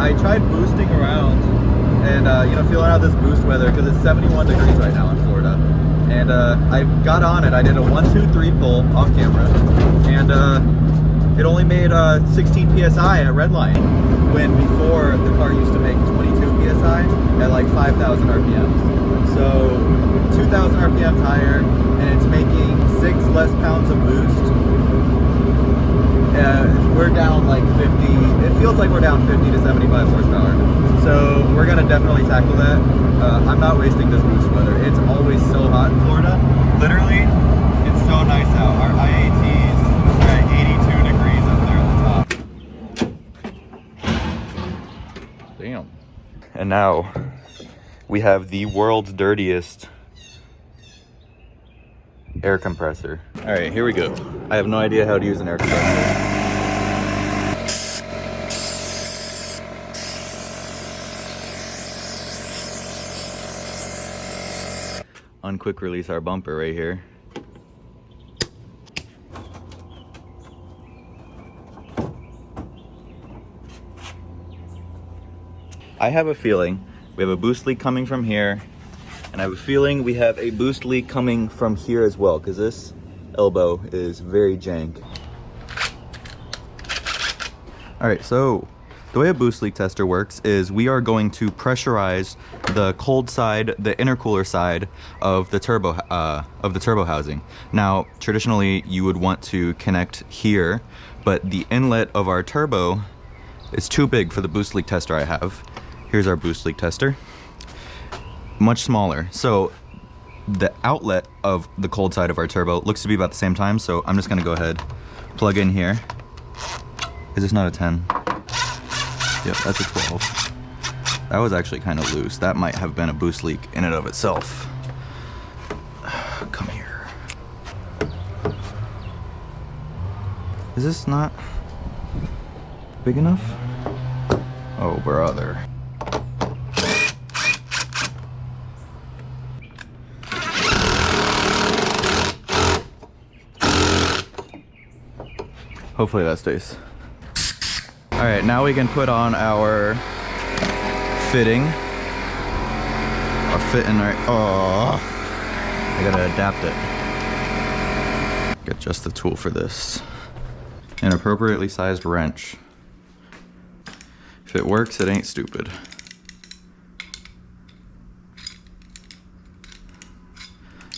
I tried boosting around and, you know, feeling out this boost weather because it's 71 degrees right now in Florida. And I got on it. I did a 1-2-3 pull off camera, and it only made 16 psi at redline, when before the car used to make 22 psi at like 5,000 RPMs. So 2,000 RPMs higher, and it's making 6 less pounds of boost. We're down like 50. It feels like we're down 50 to 75 horsepower. So we're gonna definitely tackle that. I'm not wasting this boost weather. It's always so hot in Florida. Literally, it's so nice out. Our IATs are at 82 degrees up there at the top. Damn. And now we have the world's dirtiest air compressor. All right, here we go. I have no idea how to use an air compressor. Unquick release our bumper right here. I have a feeling we have a boost leak coming from here, and I have a feeling we have a boost leak coming from here as well, because this elbow is very jank. All right, so the way a boost leak tester works is we are going to pressurize the cold side, the intercooler side of the turbo housing. Now, traditionally, you would want to connect here, but the inlet of our turbo is too big for the boost leak tester I have. Here's our boost leak tester, much smaller. So the outlet of the cold side of our turbo looks to be about the same time. So I'm just gonna go ahead, plug in here. Is this not a 10? Yep, that's a 12. That was actually kind of loose. That might have been a boost leak in and of itself. Come here. Is this not big enough? Oh, brother. Hopefully that stays. All right, now we can put on our fitting. Our fitting right. Oh, I gotta adapt it. Get just the tool for this. An appropriately sized wrench. If it works, it ain't stupid.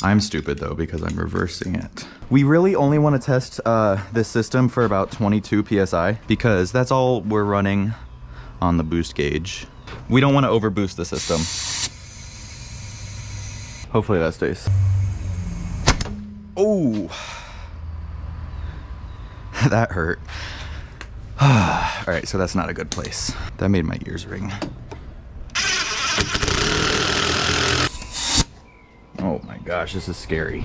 I'm stupid though because I'm reversing it. We really only want to test this system for about 22 psi because that's all we're running on the boost gauge. We don't want to overboost the system. Hopefully that stays. Oh, that hurt. All right, so that's not a good place. That made my ears ring. Oh my gosh, this is scary.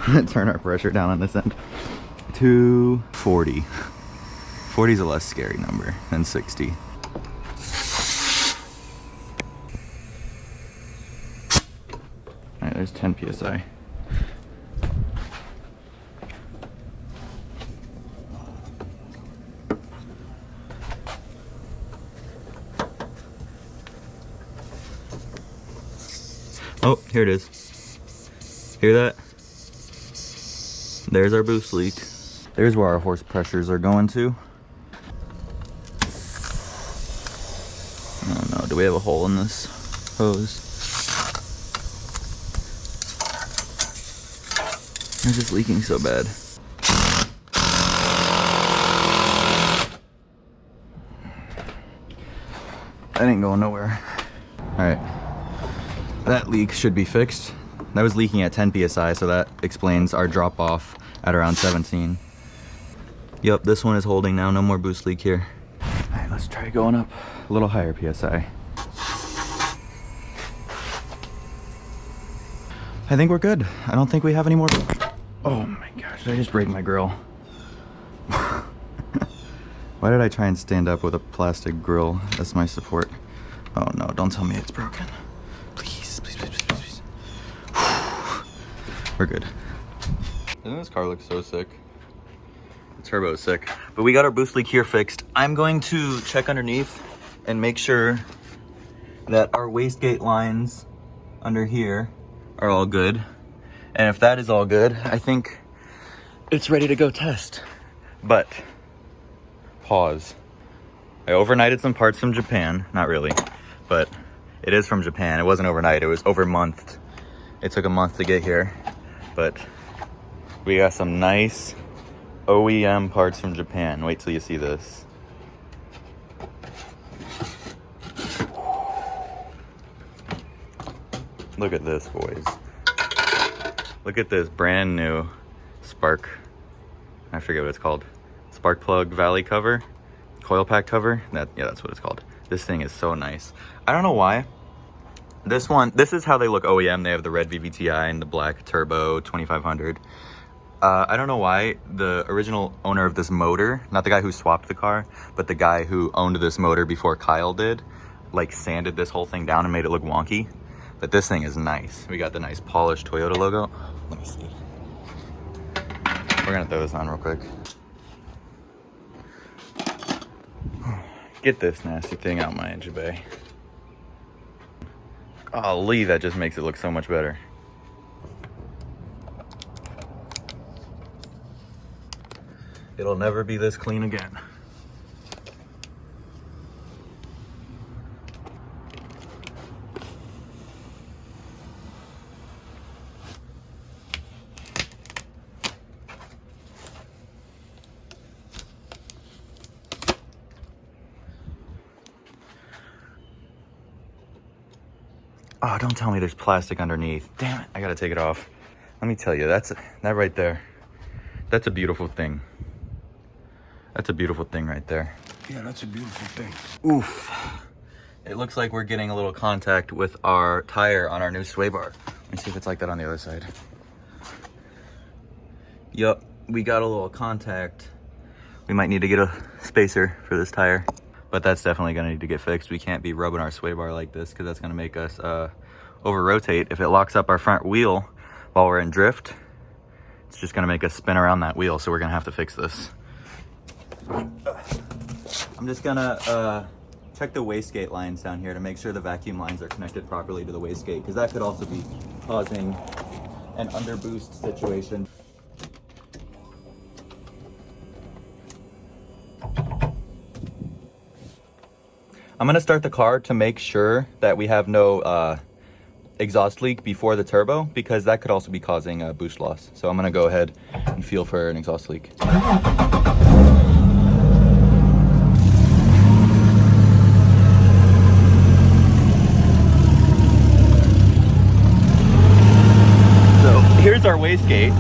I'm gonna turn our pressure down on this end to 40. 40 is a less scary number than 60. All right, there's 10 psi. Oh, here it is. Hear that? There's our boost leak. There's where our horse pressures are going to. Oh no, do we have a hole in this hose? It's just leaking so bad. That ain't going nowhere. All right, that leak should be fixed. That was leaking at 10 psi, so that explains our drop off at around 17. Yep, this one is holding now, no more boost leak here. All right, let's try going up a little higher psi. I think we're good. I don't think we have any more. Oh my gosh, did I just break my grill? Why did I try and stand up with a plastic grill as my support? Oh no, don't tell me it's broken. Please, please, please, please, please. We're good. Doesn't this car look so sick? The turbo is sick. But we got our boost leak here fixed. I'm going to check underneath and make sure that our wastegate lines under here are all good. And if that is all good, I think it's ready to go test. But, pause. I overnighted some parts from Japan. Not really, but it is from Japan. It wasn't overnight, it was over-monthed. It took a month to get here, but we got some nice OEM parts from Japan. Wait till you see this. Look at this, boys. Look at this brand new spark. I forget what it's called. Spark plug valley cover, coil pack cover. Yeah, that's what it's called. This thing is so nice. I don't know why. This is how they look OEM. They have the red VVTi and the black turbo 2500. I don't know why the original owner of this motor, not the guy who swapped the car, but the guy who owned this motor before Kyle did, like sanded this whole thing down and made it look wonky. But this thing is nice. We got the nice polished Toyota logo. Let me see. We're gonna throw this on real quick. Get this nasty thing out my engine bay. Golly, that just makes it look so much better. It'll never be this clean again. Oh, don't tell me there's plastic underneath. Damn it, I gotta take it off. Let me tell you, that right there, that's a beautiful thing. That's a beautiful thing right there. Yeah, that's a beautiful thing. Oof. It looks like we're getting a little contact with our tire on our new sway bar. Let me see if it's like that on the other side. Yup, we got a little contact. We might need to get a spacer for this tire, but that's definitely gonna need to get fixed. We can't be rubbing our sway bar like this because that's gonna make us over rotate. If it locks up our front wheel while we're in drift, it's just gonna make us spin around that wheel. So we're gonna have to fix this. I'm just gonna check the wastegate lines down here to make sure the vacuum lines are connected properly to the wastegate, because that could also be causing an underboost situation. I'm gonna start the car to make sure that we have no exhaust leak before the turbo, because that could also be causing a boost loss. So I'm gonna go ahead and feel for an exhaust leak. So here's our wastegate.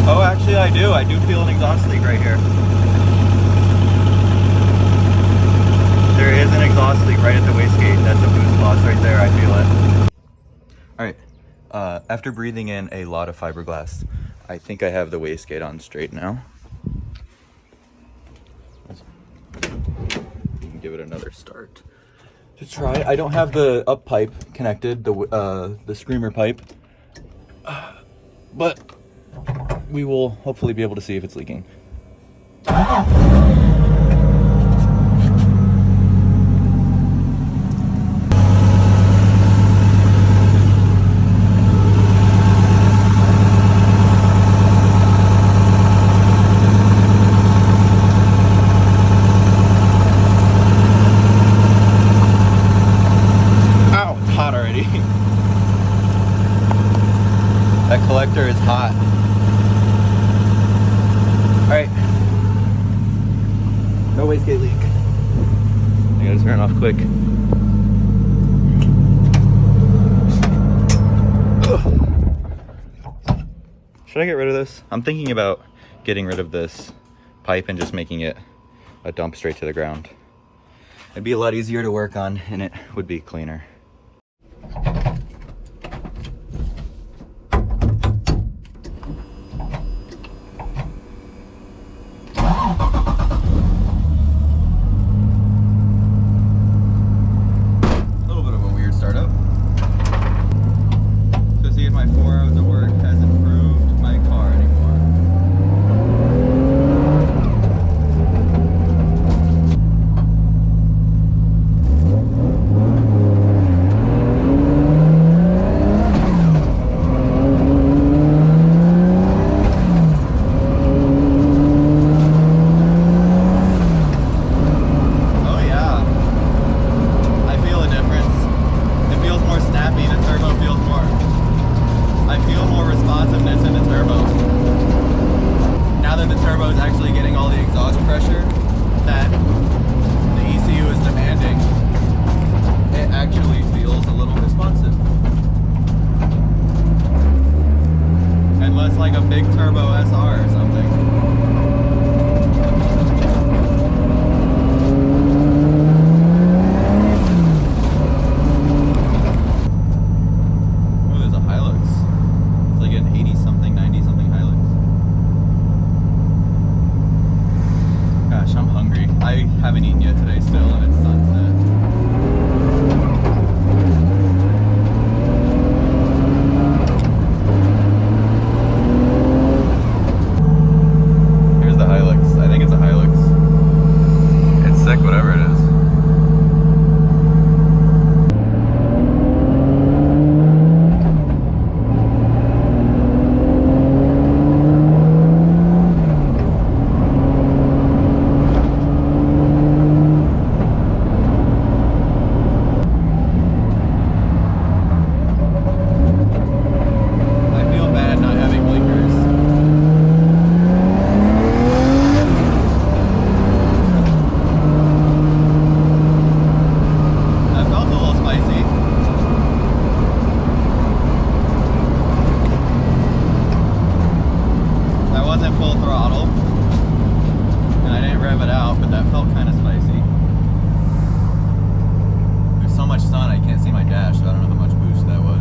Oh, actually I do feel an exhaust leak right here. There is an exhaust leak right at the wastegate. That's a boost loss right there, I feel it. All right, after breathing in a lot of fiberglass, I think I have the wastegate on straight now. You can give it another start to try. I don't have the up pipe connected, the screamer pipe, but we will hopefully be able to see if it's leaking. Ow, it's hot already. That collector is hot. All right, no wastegate leak. I gotta turn it off quick. Ugh. Should I get rid of this? I'm thinking about getting rid of this pipe and just making it a dump straight to the ground. It'd be a lot easier to work on and it would be cleaner. like a big turbo SR or something. I haven't eaten yet today still, and it's sunset. Here's the Hilux. I think it's a Hilux. It's sick, whatever it is. Full throttle, and I didn't rev it out, but that felt kind of spicy. There's so much sun I can't see my dash, so I don't know how much boost that was.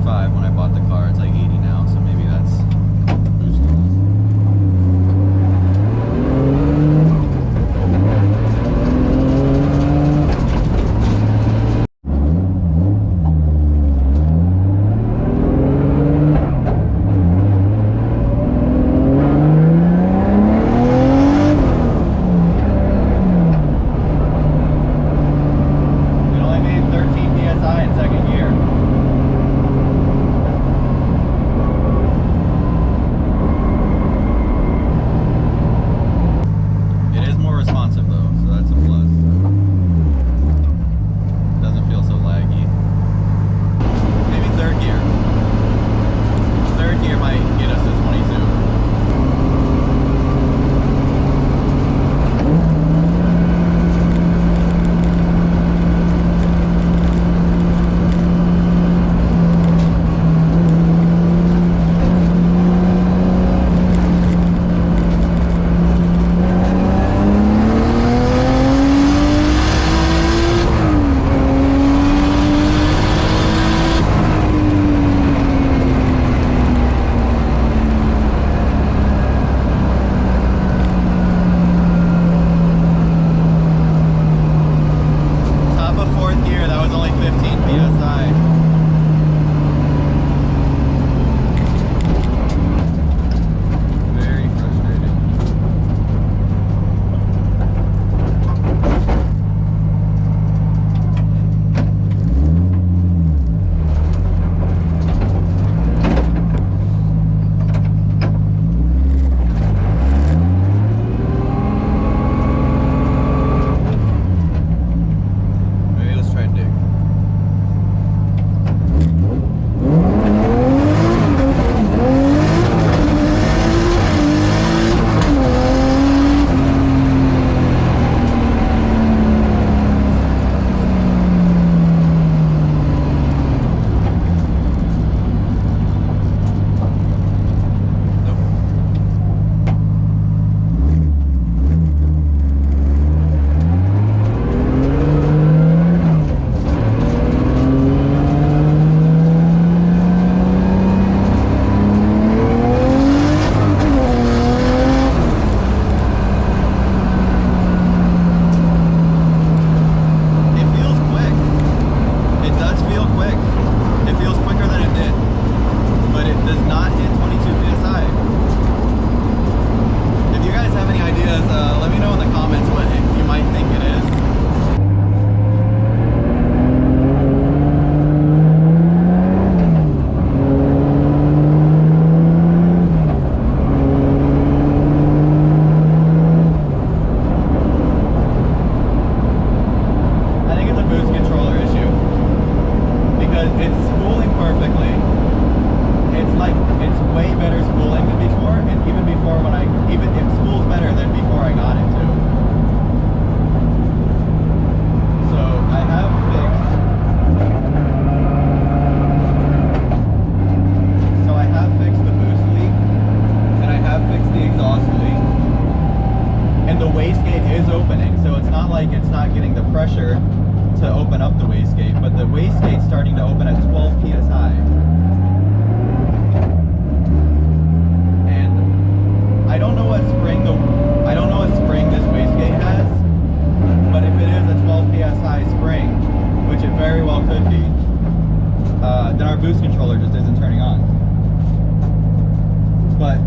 When I bought the car, it's like 80 now, so maybe that's boosting. It only made 13 PSI in second gear. Responsive though, so that's a plus. Doesn't feel so laggy. Maybe third gear. Third gear might get us to 22. wastegate's starting to open at 12 psi. And I don't know what spring this wastegate has, but if it is a 12 psi spring, which it very well could be, then our boost controller just isn't turning on. But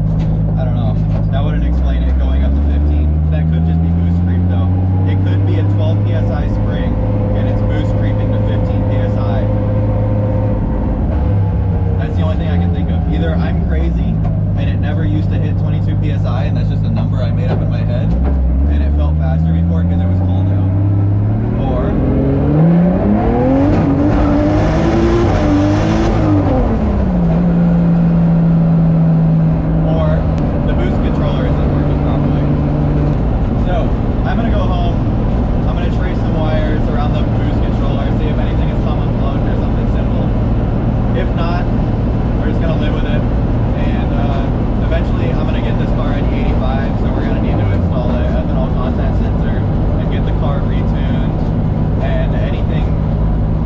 I don't know. That wouldn't explain it going up to 15. That could just be boost creep though. It could be a 12 psi spring and it's boost creeping to 15 psi. That's the only thing I can think of. Either I'm crazy and it never used to hit 22 psi and that's just a number I made up in my head and it felt faster before because it was cold out. Or the boost controller isn't working properly. So I'm gonna go home. I'm gonna trace some wires around the boost controller, see if anything has come unplugged or something simple. If not, we're just gonna live with it. And eventually I'm gonna get this car at 85, so we're gonna need to install an ethanol content sensor and get the car retuned. And anything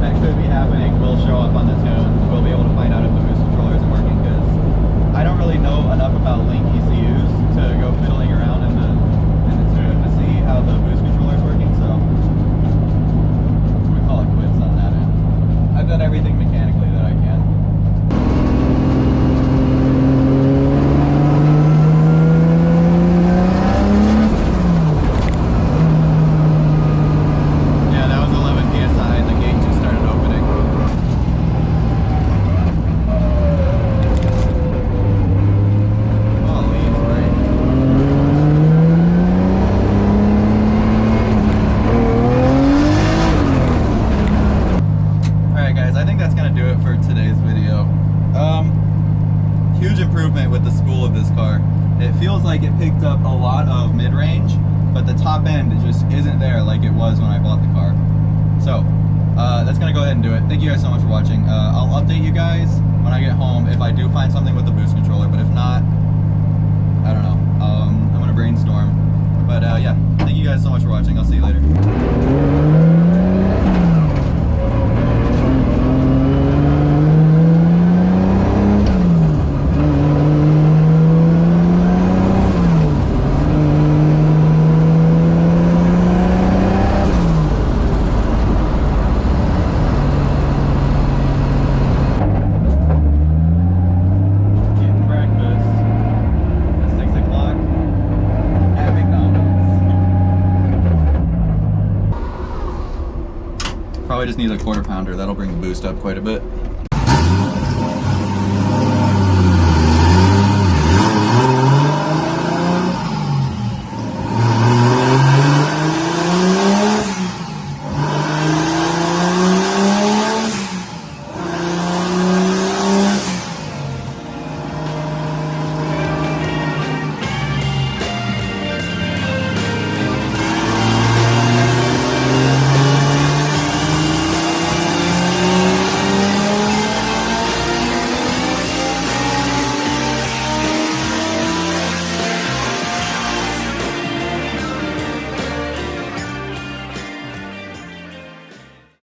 that could be happening will show up on the tune. We'll be able to find out if the boost controller isn't working because I don't really know enough about Link ECUs to go fiddling around in the tune to see how the boost controller is working. So we call it quits on that end. I've done everything mechanically that I can. With the spool of this car. It feels like it picked up a lot of mid-range, but the top end just isn't there like it was when I bought the car. So that's gonna go ahead and do it. Thank you guys so much for watching. I'll update you guys when I get home if I do find something with the boost controller, but if not, I don't know. I'm gonna brainstorm. But yeah, thank you guys so much for watching. I'll see you later. Probably just needs a quarter pounder. That'll bring the boost up quite a bit.